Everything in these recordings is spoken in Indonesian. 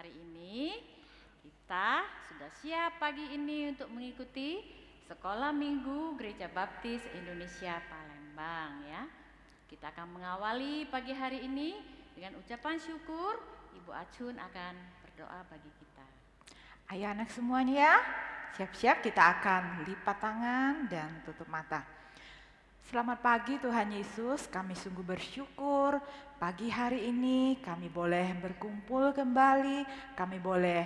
hari ini kita sudah siap pagi ini untuk mengikuti Sekolah Minggu Gereja Baptis Indonesia Palembang ya. Kita akan mengawali pagi hari ini dengan ucapan syukur. Ibu Acun akan berdoa bagi kita. Ayo anak semuanya ya, siap-siap kita akan lipat tangan dan tutup mata. Selamat pagi Tuhan Yesus, kami sungguh bersyukur pagi hari ini kami boleh berkumpul kembali, kami boleh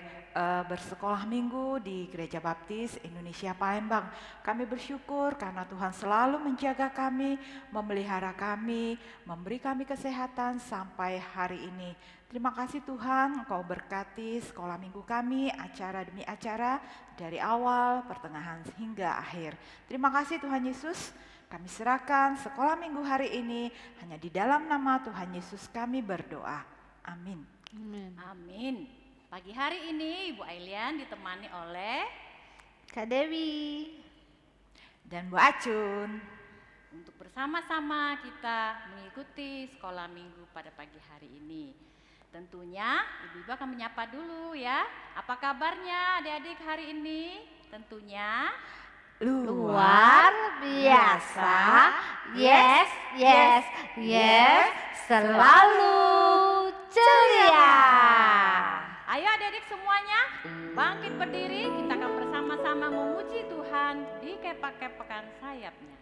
bersekolah minggu di Gereja Baptis Indonesia Palembang. Kami bersyukur karena Tuhan selalu menjaga kami, memelihara kami, memberi kami kesehatan sampai hari ini. Terima kasih Tuhan, Engkau berkati sekolah minggu kami, acara demi acara, dari awal, pertengahan, hingga akhir. Terima kasih Tuhan Yesus, kami serahkan sekolah minggu hari ini hanya di dalam nama Tuhan Yesus kami berdoa. Amin. Amin. Amin. Pagi hari ini Ibu Ailian ditemani oleh Kak Dewi dan Bu Acun. Untuk bersama-sama kita mengikuti sekolah minggu pada pagi hari ini. Tentunya Ibu-ibu akan menyapa dulu ya. Apa kabarnya adik-adik hari ini? Tentunya luar biasa. Yes, yes, yes, selalu ceria. ayo adik-adik semuanya bangkit berdiri. Kita akan bersama-sama memuji Tuhan di kepak-kepakan sayapnya.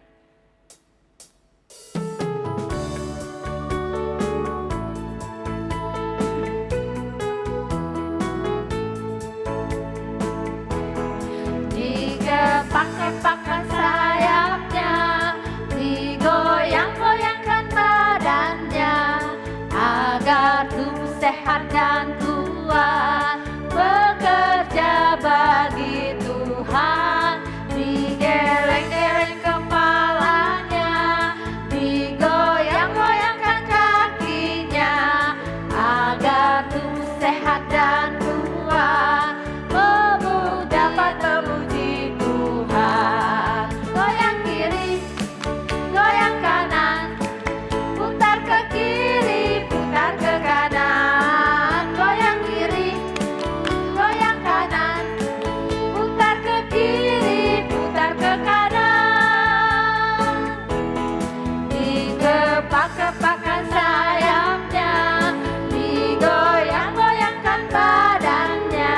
Kepak-kepakan sayapnya, digoyang-goyangkan badannya, agar tubuh sehat dan kuat, bekerja bagi Tuhan. Digeleng-geleng kepalanya, digoyang-goyangkan kakinya, agar tubuh sehat dan kuat, dapat memuji Tuhan. Goyang kiri, goyang kanan, putar ke kiri, putar ke kanan. Goyang kiri, goyang kanan, putar ke kiri, putar ke kanan. Dikepak-kepakan sayapnya, digoyang-goyangkan badannya,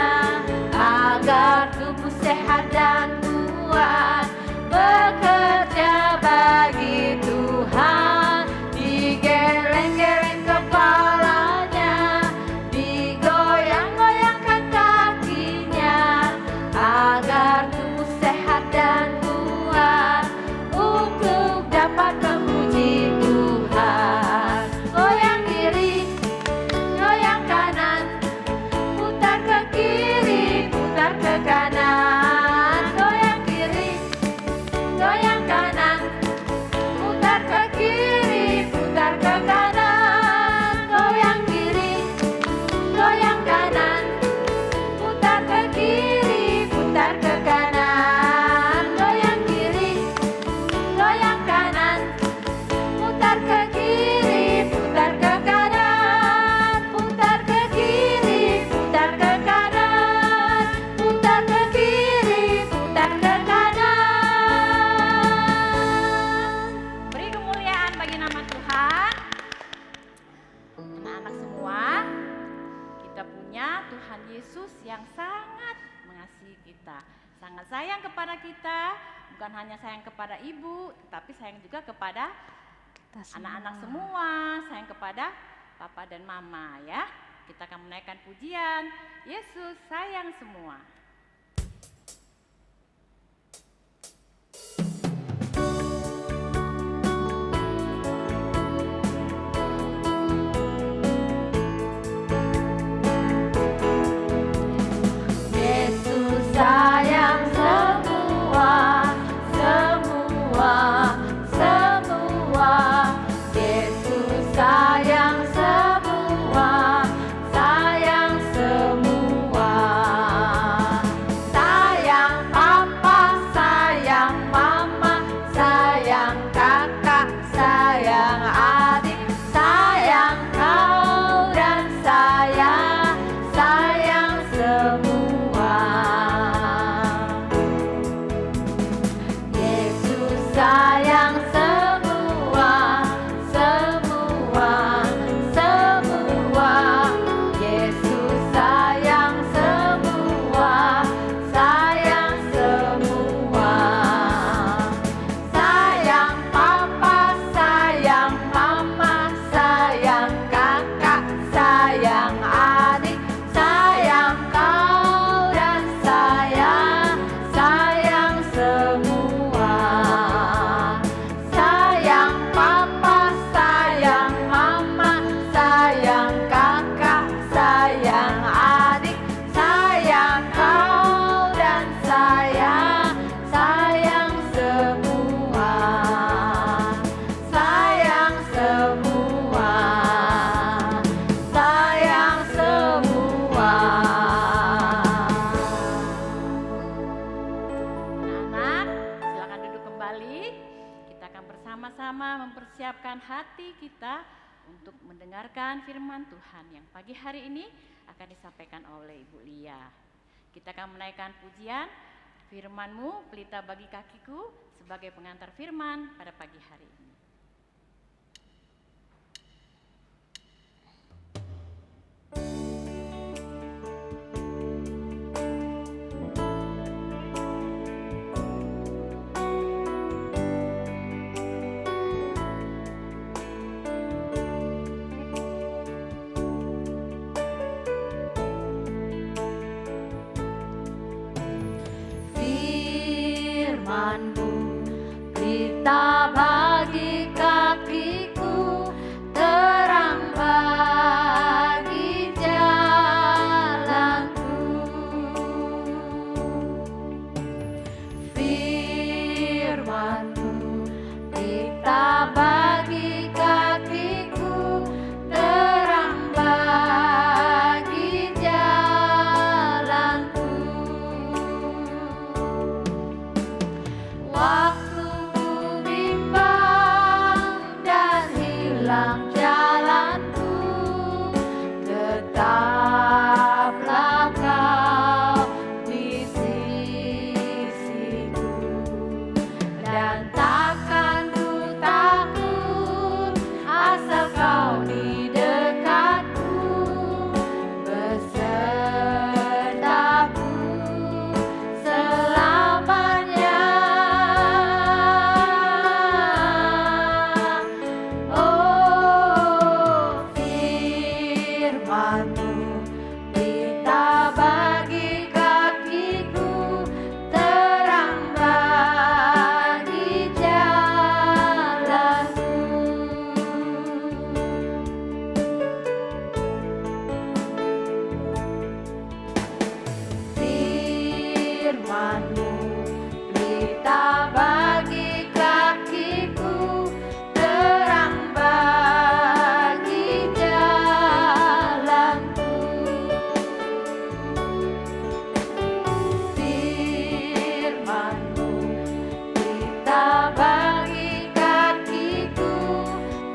agar tubuh sehat dan kuat, bekerja bagi Tuhan. Digeleng-geleng kepalanya, digoyang-goyangkan kakinya, agar tubuh sehat dan kuat, untuk dapat memuji Tuhan. Goyang kiri, goyang kanan, putar ke kiri, putar ke kanan. Goyang kiri, goyang kanan, putar ke kiri, putar ke kanan. Goyang kiri, goyang kanan, putar ke kiri, putar ke kanan. Goyang kiri, goyang kanan, putar ke kiri, putar ke kanan. Putar ke kiri, putar ke kanan. Putar ke kiri, putar ke kanan. Beri kemuliaan bagi nama Tuhan. Anak-anak semua, kita punya Tuhan Yesus yang sangat mengasihi kita, sangat sayang kepada kita. Bukan hanya sayang kepada ibu, tetapi sayang juga kepada anak-anak semua, sayang kepada papa dan mama ya. Kita akan menaikkan pujian, Yesus sayang semua. Yesus sayang semua, semua, semua. Yesus sayang semua, sayang semua. mempersiapkan hati kita untuk mendengarkan firman Tuhan yang pagi hari ini akan disampaikan oleh Ibu Lia. Kita akan menaikkan pujian firman-Mu, pelita bagi kakiku, sebagai pengantar firman pada pagi hari ini. Firman-Mu, pelita bagi kakiku, terang bagi jalanku. Firman-Mu, pelita bagi kakiku, terang bagi jalanku. Waktu ku bimbang dan hilang jalanku, tetaplah Kau di sisiku, dan takkan ku takut asal Kau di dekatku, besertaku selamanya. Oh, firman-Mu, pelita bagi kakiku, terang bagi jalanku. Firman-Mu, pelita bagi kakiku, terang bagi jalanku. Firman-Mu, pelita bagi kakiku,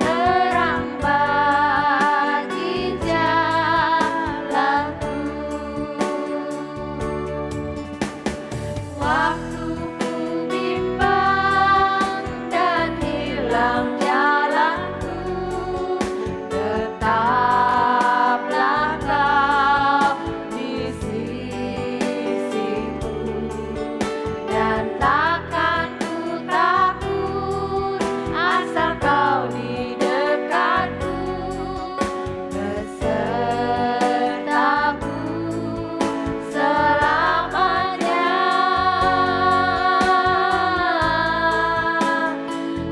terang bagi jalanku. Waktu ku bimbang dan hilang jalanku, tetaplah Kau di sisiku, dan takkan ku takut asal Kau di dekatku, besertaku selamanya.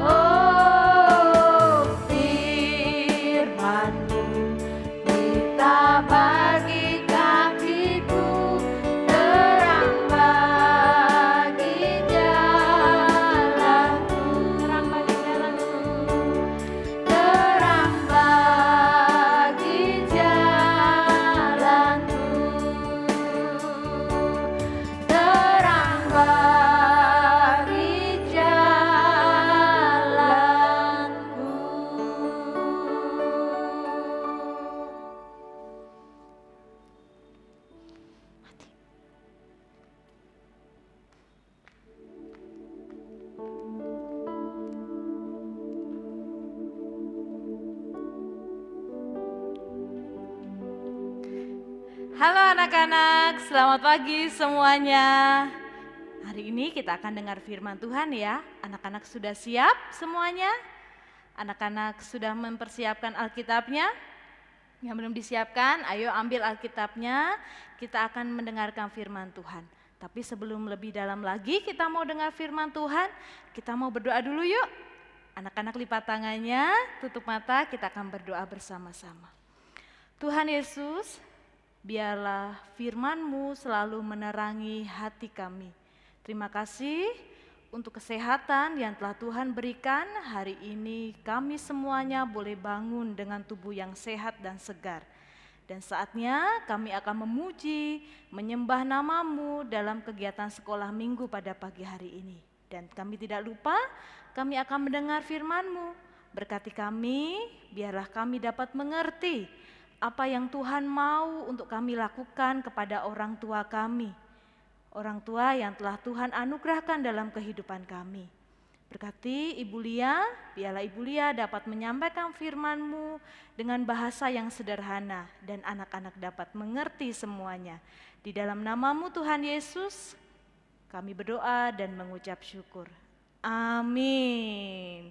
Oh, firman-Mu, pelita bagi kakiku, terang bagi jalanku, terang bagi jalanku, terang bagi Halo anak-anak, selamat pagi semuanya. Hari ini kita akan dengar firman Tuhan ya. Anak-anak sudah siap semuanya? Anak-anak sudah mempersiapkan Alkitabnya? Yang belum disiapkan, ayo ambil Alkitabnya. Kita akan mendengarkan firman Tuhan. Tapi sebelum lebih dalam lagi kita mau dengar firman Tuhan, kita mau berdoa dulu yuk. Anak-anak lipat tangannya, tutup mata, kita akan berdoa bersama-sama. Tuhan Yesus, biarlah firman-Mu selalu menerangi hati kami. Terima kasih untuk kesehatan yang telah Tuhan berikan. Hari ini kami semuanya boleh bangun dengan tubuh yang sehat dan segar. Dan saatnya kami akan memuji, menyembah nama-Mu dalam kegiatan sekolah minggu pada pagi hari ini. Dan kami tidak lupa, kami akan mendengar firman-Mu. Berkati kami, biarlah kami dapat mengerti apa yang Tuhan mau untuk kami lakukan kepada orang tua kami. Orang tua yang telah Tuhan anugerahkan dalam kehidupan kami. Berkati Ibu Lia, biarlah Ibu Lia dapat menyampaikan firman-Mu dengan bahasa yang sederhana dan anak-anak dapat mengerti semuanya. Di dalam nama-Mu Tuhan Yesus, kami berdoa dan mengucap syukur. Amin.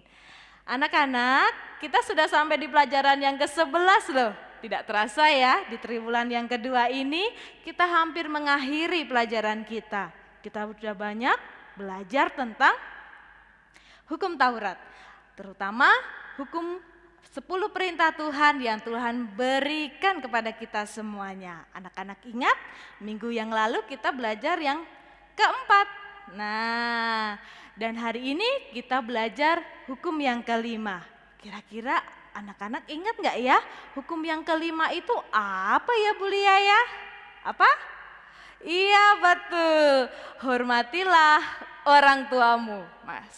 Anak-anak, kita sudah sampai di pelajaran yang ke-11 loh. Tidak terasa ya, di triwulan yang kedua ini kita hampir mengakhiri pelajaran kita. Kita sudah banyak belajar tentang hukum Taurat, terutama hukum 10 perintah Tuhan yang Tuhan berikan kepada kita semuanya. Anak-anak ingat minggu yang lalu kita belajar yang keempat. Nah, dan hari ini kita belajar hukum yang kelima. Kira-kira anak-anak ingat nggak ya hukum yang kelima itu apa ya Bu Lia ya? Apa? Iya betul, hormatilah orang tuamu.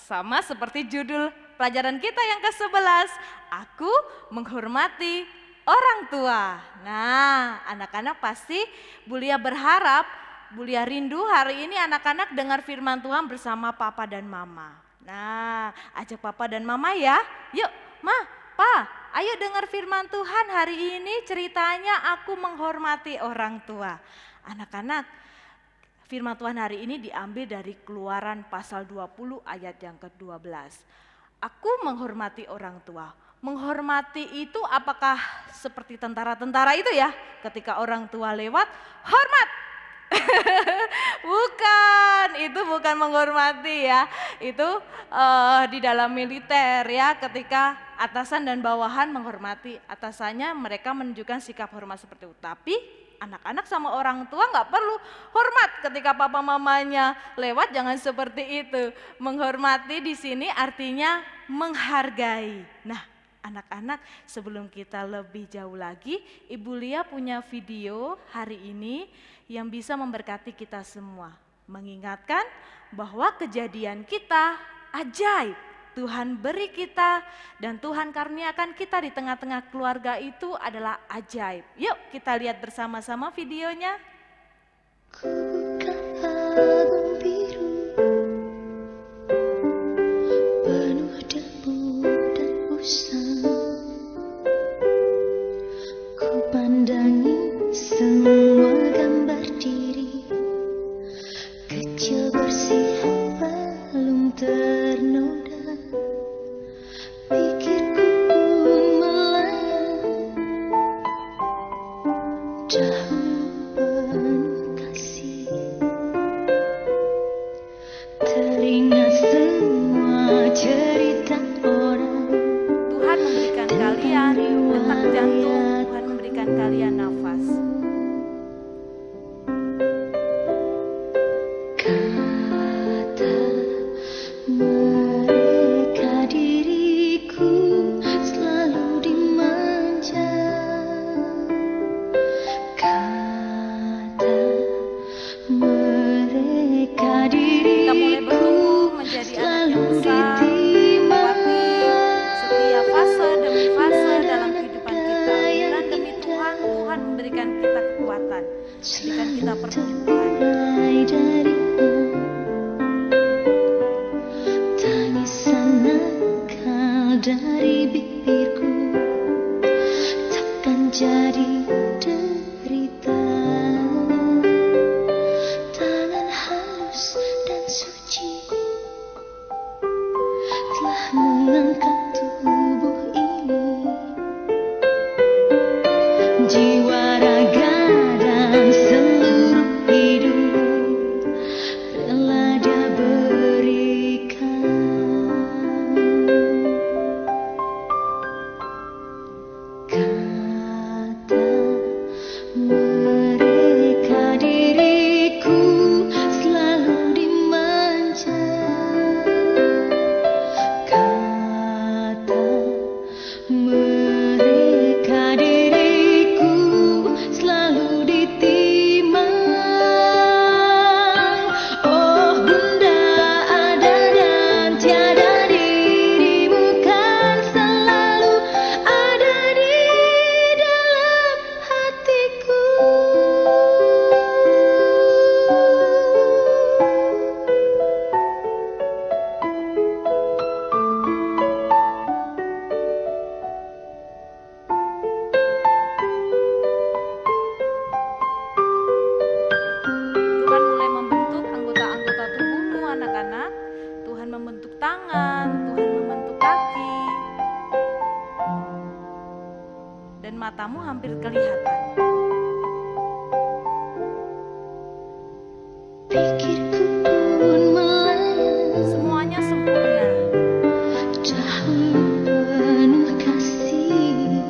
Sama seperti judul pelajaran kita yang ke-11, aku menghormati orang tua. Nah, anak-anak pasti Bu Lia berharap, Bu Lia rindu hari ini anak-anak dengar firman Tuhan bersama Papa dan Mama. Nah, ajak Papa dan Mama ya. Yuk, Ma, Pa, ayo dengar firman Tuhan hari ini ceritanya aku menghormati orang tua. Anak-anak, firman Tuhan hari ini diambil dari Keluaran pasal 20 ayat yang ke-12. Aku menghormati orang tua. Menghormati itu apakah seperti tentara-tentara itu ya? Ketika orang tua lewat, hormat. Bukan, itu bukan menghormati ya. Itu di dalam militer ya, ketika atasan dan bawahan menghormati atasannya, mereka menunjukkan sikap hormat seperti itu. Tapi anak-anak sama orang tua nggak perlu hormat ketika papa mamanya lewat, jangan seperti itu. Menghormati di sini artinya menghargai. Nah, anak-anak sebelum kita lebih jauh lagi, Ibu Lia punya video hari ini yang bisa memberkati kita semua. Mengingatkan bahwa kejadian kita ajaib. Tuhan beri kita dan Tuhan karuniakan kita di tengah-tengah keluarga itu adalah ajaib. Yuk kita lihat bersama-sama videonya. Ku bukan agung biru, penuh debu dan usang. Ku pandangi semua gambar diri, kecil bersih belum ternoda. Pikirku pun melayang, dahulu penuh kasih. hampir kelihatan. Pikirku pun melayang Semuanya sempurna. dahulu penuh kasih.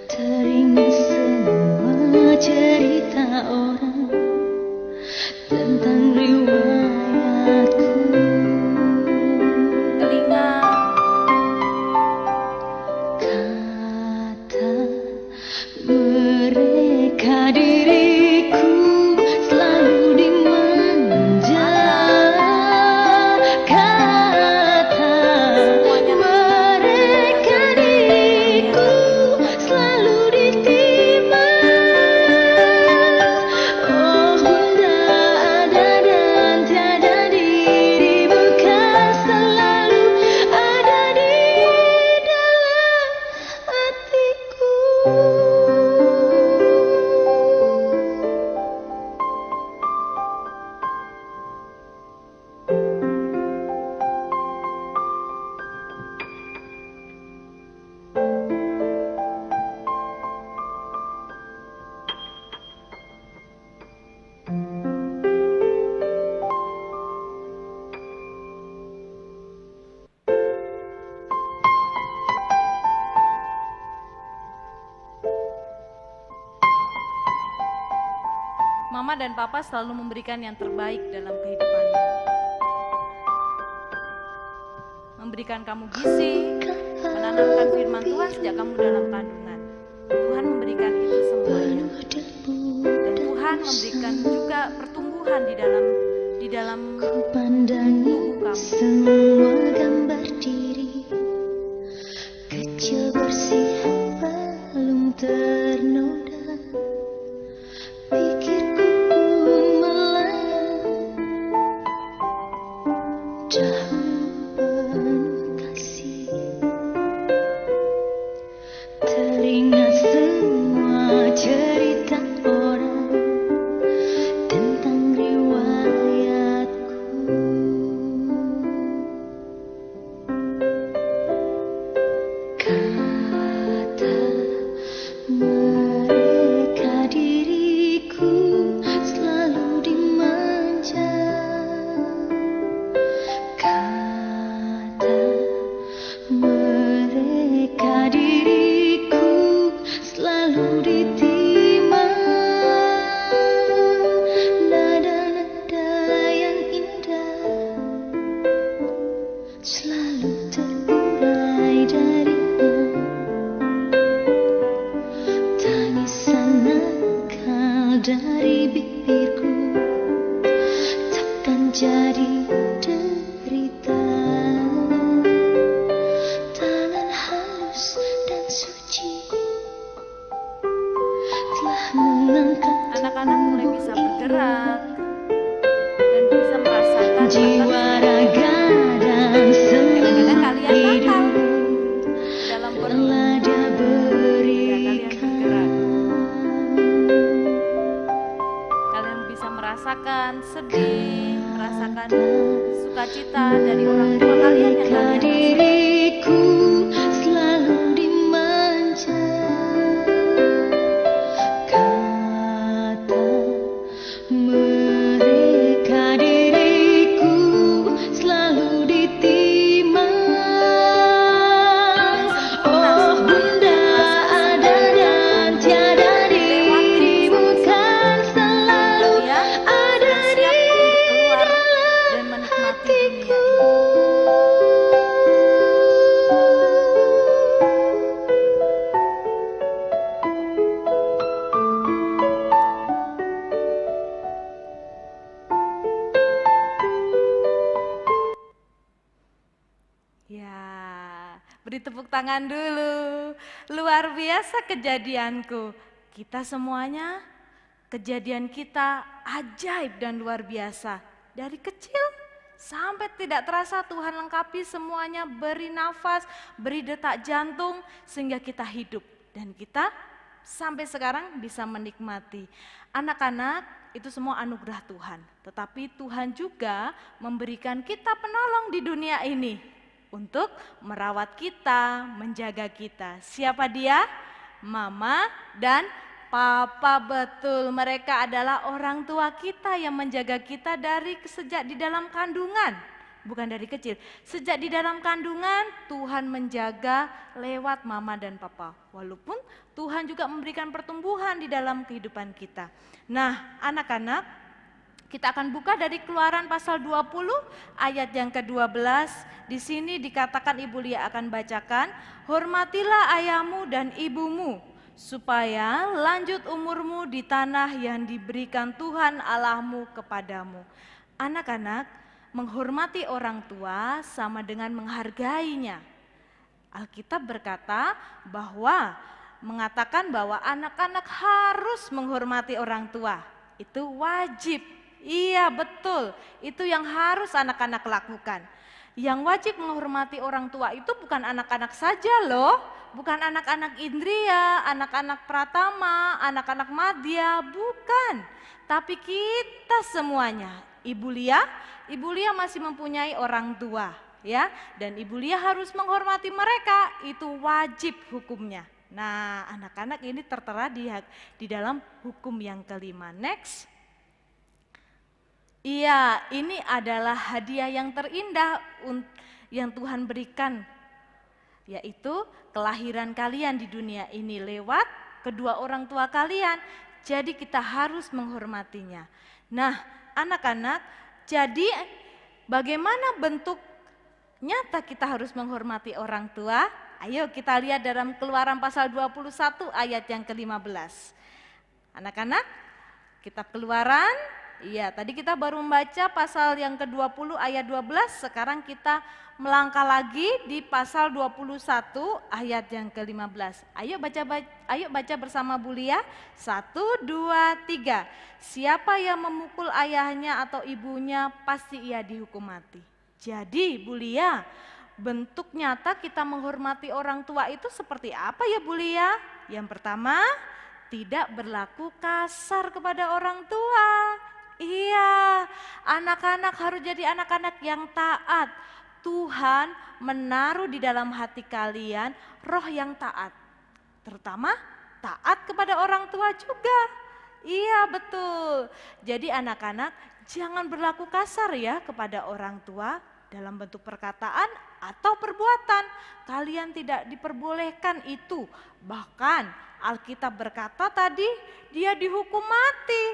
Teringat semua cerita orang tentang riwayatku. Telinga Kata mereka diriku selalu dimanja. Kata mereka diriku selalu ditimbang. Oh Bunda ada dan tiada diri, bukan selalu ada di dalam hatiku. Mama dan Papa selalu memberikan yang terbaik dalam kehidupannya. Memberikan kamu gizi, menanamkan firman Tuhan sejak kamu dalam kandungan. Tuhan memberikan itu semuanya. Dan Tuhan memberikan juga pertumbuhan di dalam Ku pandangi tubuh kamu. semua gambar diri kecil bersih belum ternoda. Pikirku pun melayang dahulu penuh kasih. Teringat semua cerita orang tentang riwayatku. Kata mereka diriku selalu dimanja. Kata mereka diriku selalu ditimbang. Nada-nada yang indah selalu terurai darinya. Tangisan nakal dari bibirku takkan jadi derita. Tangan halus dan suci telah mengangkat Anak-anak mulai bisa bergerak dan bisa merasakan jiwa raga dan kadang-kadang seluruh kalian nakal hidup dalam perut. telah Dia Ya, kalian berikan. bergerak. Kalian bisa merasakan sedih, merasakan sukacita dari orang tua kalian yang Mereka kalian rasakan. diriku selalu dimanja. Kata mereka diriku selalu ditimbang. Oh Bunda ada dan tiada diri, bukan selalu Kalian ada sudah di siap untuk keluar dan dalam menikmati dunia hatiku. ini. Ya, beri tepuk tangan dulu. Luar biasa kejadianku. Kita semuanya, kejadian kita ajaib dan luar biasa. Dari kecil sampai tidak terasa Tuhan lengkapi semuanya, beri nafas, beri detak jantung sehingga kita hidup. Dan kita sampai sekarang bisa menikmati. Anak-anak itu semua anugerah Tuhan. Tetapi Tuhan juga memberikan kita penolong di dunia ini untuk merawat kita, menjaga kita. Siapa dia? mama dan papa. Betul, mereka adalah orang tua kita yang menjaga kita dari sejak di dalam kandungan. Bukan dari kecil, sejak di dalam kandungan Tuhan menjaga lewat mama dan papa. Walaupun Tuhan juga memberikan pertumbuhan di dalam kehidupan kita. Nah, anak-anak, kita akan buka dari Keluaran pasal 20 ayat yang ke-12. Di sini dikatakan, Ibu Lia akan bacakan, hormatilah ayahmu dan ibumu, supaya lanjut umurmu di tanah yang diberikan Tuhan Allahmu kepadamu. Anak-anak, menghormati orang tua sama dengan menghargainya. Alkitab berkata mengatakan bahwa anak-anak harus menghormati orang tua. Itu wajib. Iya, betul. Itu yang harus anak-anak lakukan. Yang wajib menghormati orang tua itu bukan anak-anak saja loh. Bukan anak-anak Indria, anak-anak Pratama, anak-anak Madya, bukan. Tapi kita semuanya. Ibu Lia masih mempunyai orang tua, ya, dan Ibu Lia harus menghormati mereka, itu wajib hukumnya. Nah, anak-anak ini tertera di dalam hukum yang kelima. Next. Iya, ini adalah hadiah yang terindah yang Tuhan berikan, yaitu kelahiran kalian di dunia ini lewat kedua orang tua kalian. Jadi kita harus menghormatinya. Nah, anak-anak, jadi bagaimana bentuk nyata kita harus menghormati orang tua? Ayo kita lihat dalam Keluaran pasal 21 ayat yang ke-15. Anak-anak, kitab Keluaran, iya tadi kita baru membaca pasal yang ke-20 ayat 12, sekarang kita melangkah lagi di pasal 21 ayat yang ke-15. Ayo baca bersama Bu Lia. 1, 2, 3. Siapa yang memukul ayahnya atau ibunya pasti ia dihukum mati. Jadi Bu Lia, bentuk nyata kita menghormati orang tua itu seperti apa ya Bu Lia? Yang pertama, tidak berlaku kasar kepada orang tua. Iya, anak-anak harus jadi anak-anak yang taat. Tuhan menaruh di dalam hati kalian roh yang taat, terutama taat kepada orang tua juga. Iya, betul. Jadi anak-anak jangan berlaku kasar ya kepada orang tua dalam bentuk perkataan atau perbuatan. Kalian tidak diperbolehkan itu. Bahkan Alkitab berkata tadi dia dihukum mati.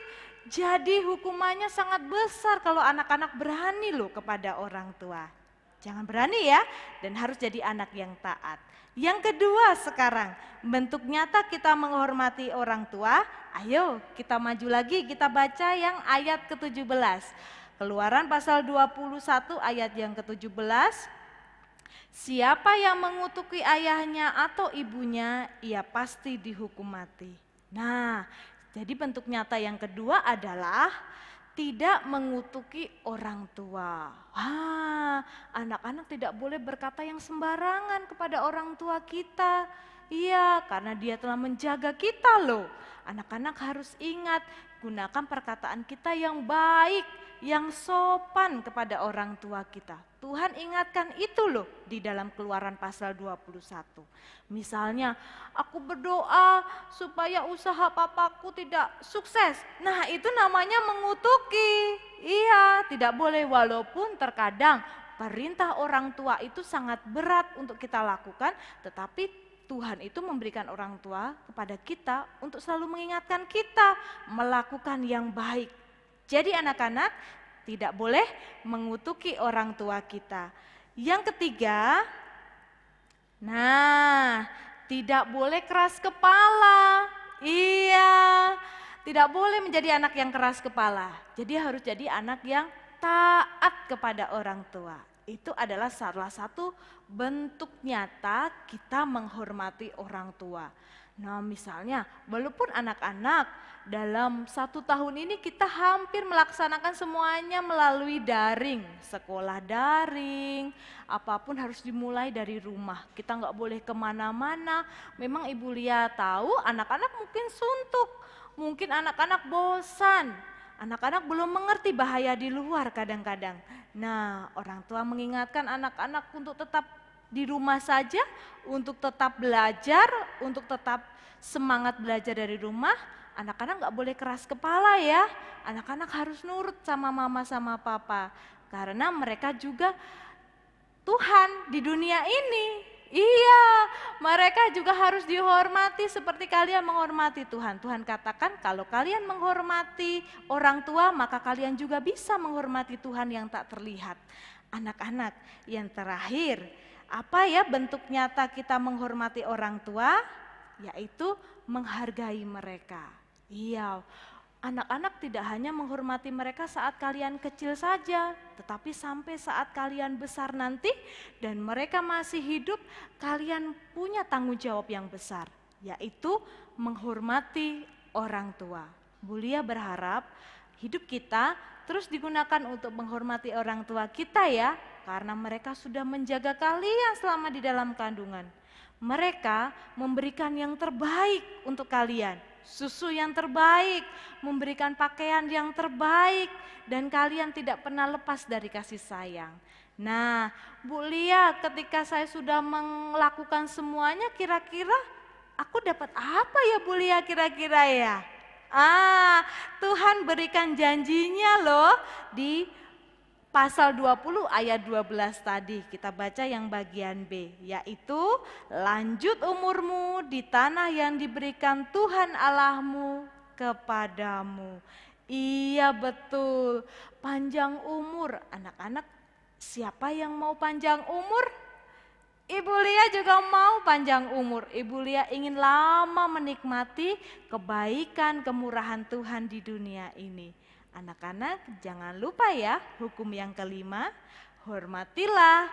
Jadi hukumannya sangat besar kalau anak-anak berani loh kepada orang tua. Jangan berani ya, dan harus jadi anak yang taat. Yang kedua sekarang, bentuk nyata kita menghormati orang tua. Ayo kita maju lagi, kita baca yang ayat ke-17. Keluaran pasal 21 ayat yang ke-17. Siapa yang mengutuki ayahnya atau ibunya, ia pasti dihukum mati. Nah, jadi bentuk nyata yang kedua adalah tidak mengutuki orang tua. Anak-anak tidak boleh berkata yang sembarangan kepada orang tua kita. Iya, karena dia telah menjaga kita loh. Anak-anak harus ingat, gunakan perkataan kita yang baik, yang sopan kepada orang tua kita. Tuhan ingatkan itu loh di dalam Keluaran pasal 21. Misalnya, aku berdoa supaya usaha papaku tidak sukses. Nah, itu namanya mengutuki. Iya, tidak boleh, walaupun terkadang perintah orang tua itu sangat berat untuk kita lakukan, tetapi Tuhan itu memberikan orang tua kepada kita untuk selalu mengingatkan kita melakukan yang baik. Jadi anak-anak tidak boleh mengutuki orang tua kita. Yang ketiga, tidak boleh keras kepala. Iya, tidak boleh menjadi anak yang keras kepala. Jadi harus jadi anak yang taat kepada orang tua. Itu adalah salah satu bentuk nyata kita menghormati orang tua. Nah, misalnya walaupun anak-anak dalam 1 tahun ini kita hampir melaksanakan semuanya melalui daring, sekolah daring, apapun harus dimulai dari rumah. Kita nggak boleh kemana-mana. Memang Ibu Lia tahu anak-anak mungkin suntuk, mungkin anak-anak bosan, anak-anak belum mengerti bahaya di luar kadang-kadang. Nah, orang tua mengingatkan anak-anak untuk tetap di rumah saja untuk tetap belajar, untuk tetap semangat belajar dari rumah. Anak-anak nggak boleh keras kepala ya, anak-anak harus nurut sama mama sama papa, karena mereka juga Tuhan di dunia ini. Iya, mereka juga harus dihormati seperti kalian menghormati Tuhan. Tuhan katakan kalau kalian menghormati orang tua, maka kalian juga bisa menghormati Tuhan yang tak terlihat. Anak-anak, yang terakhir, apa ya bentuk nyata kita menghormati orang tua? Yaitu menghargai mereka. Iya, anak-anak tidak hanya menghormati mereka saat kalian kecil saja, tetapi sampai saat kalian besar nanti dan mereka masih hidup, kalian punya tanggung jawab yang besar, yaitu menghormati orang tua. Bu Lia berharap hidup kita terus digunakan untuk menghormati orang tua kita ya, karena mereka sudah menjaga kalian selama di dalam kandungan. Mereka memberikan yang terbaik untuk kalian, susu yang terbaik, memberikan pakaian yang terbaik, dan kalian tidak pernah lepas dari kasih sayang. Nah, Bu Lia, ketika saya sudah melakukan semuanya, kira-kira aku dapat apa ya Bu Lia kira-kira ya? Tuhan berikan janjinya loh di pasal 20 ayat 12 tadi, kita baca yang bagian B, yaitu lanjut umurmu di tanah yang diberikan Tuhan Allahmu kepadamu. Iya betul, panjang umur. Anak-anak, siapa yang mau panjang umur? Ibu Lia juga mau panjang umur. Ibu Lia ingin lama menikmati kebaikan, kemurahan Tuhan di dunia ini. Anak-anak, jangan lupa ya, hukum yang kelima, hormatilah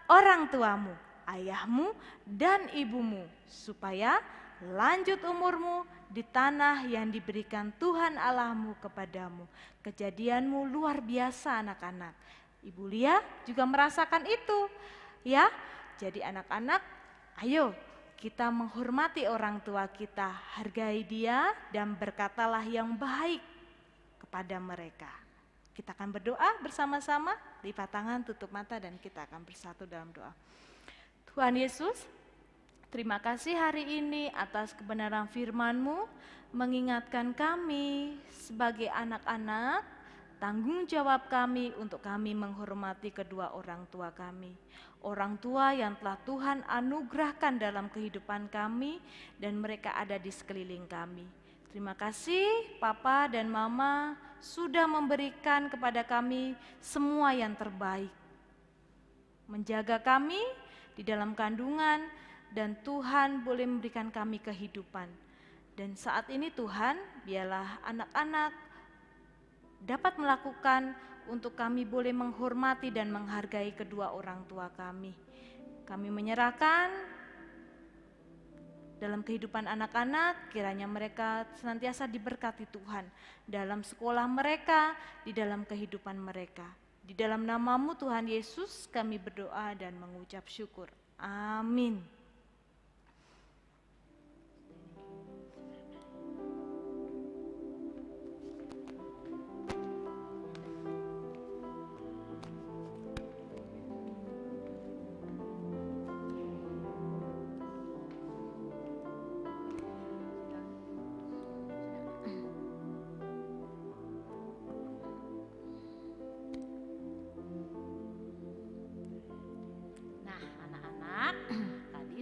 orang tuamu, ayahmu dan ibumu, supaya lanjut umurmu di tanah yang diberikan Tuhan Allahmu kepadamu. Kejadianmu luar biasa anak-anak. Ibu Lia juga merasakan itu ya. Jadi anak-anak, ayo kita menghormati orang tua kita, hargai dia dan berkatalah yang baik kepada mereka. Kita akan berdoa bersama-sama, lipat tangan, tutup mata, dan kita akan bersatu dalam doa. Tuhan Yesus, terima kasih hari ini atas kebenaran firman-Mu, mengingatkan kami sebagai anak-anak, tanggung jawab kami untuk kami menghormati kedua orang tua kami. Orang tua yang telah Tuhan anugerahkan dalam kehidupan kami dan mereka ada di sekeliling kami. Terima kasih Papa dan Mama sudah memberikan kepada kami semua yang terbaik. Menjaga kami di dalam kandungan dan Tuhan boleh memberikan kami kehidupan. Dan saat ini Tuhan, biarlah anak-anak dapat melakukan untuk kami boleh menghormati dan menghargai kedua orang tua kami. Kami menyerahkan dalam kehidupan anak-anak, kiranya mereka senantiasa diberkati Tuhan dalam sekolah mereka, di dalam kehidupan mereka. Di dalam nama-Mu Tuhan Yesus kami berdoa dan mengucap syukur. Amin.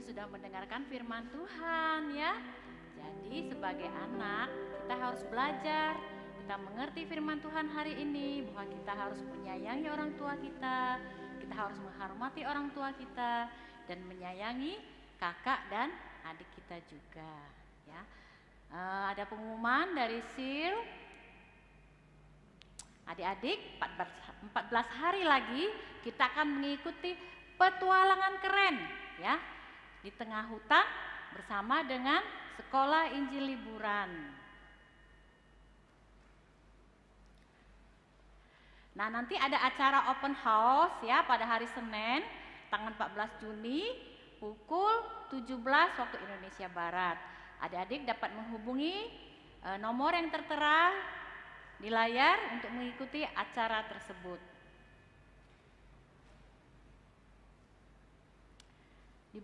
Sudah mendengarkan firman Tuhan ya. Jadi sebagai anak kita harus belajar, kita mengerti firman Tuhan hari ini bahwa kita harus menyayangi orang tua kita harus menghormati orang tua kita dan menyayangi kakak dan adik kita juga ya. Ada pengumuman dari SIL. Adik-adik, 14 hari lagi kita akan mengikuti petualangan keren ya. Di tengah hutan bersama dengan Sekolah Injil Liburan. Nah, nanti ada acara open house ya pada hari Senin tanggal 14 Juni pukul 17 waktu Indonesia Barat. Adik-adik dapat menghubungi nomor yang tertera di layar untuk mengikuti acara tersebut.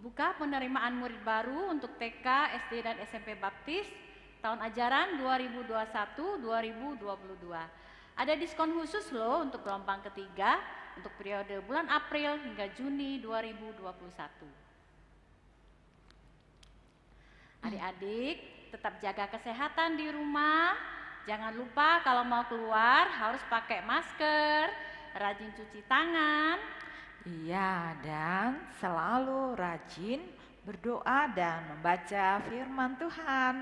Buka penerimaan murid baru untuk TK, SD, dan SMP Baptis tahun ajaran 2021-2022. Ada diskon khusus loh untuk gelombang ketiga untuk periode bulan April hingga Juni 2021. Adik-adik tetap jaga kesehatan di rumah. Jangan lupa kalau mau keluar harus pakai masker, rajin cuci tangan. Iya, dan selalu rajin berdoa dan membaca firman Tuhan.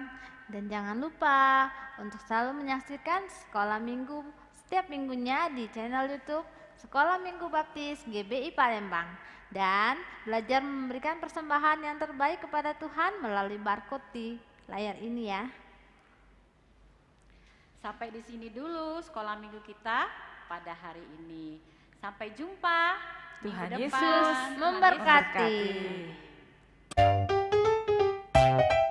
Dan jangan lupa untuk selalu menyaksikan Sekolah Minggu setiap minggunya di channel YouTube Sekolah Minggu Baptis GBI Palembang. Dan belajar memberikan persembahan yang terbaik kepada Tuhan melalui barcode di layar ini ya. Sampai di sini dulu sekolah minggu kita pada hari ini. Sampai jumpa Tuhan minggu Yesus depan. memberkati. memberkati.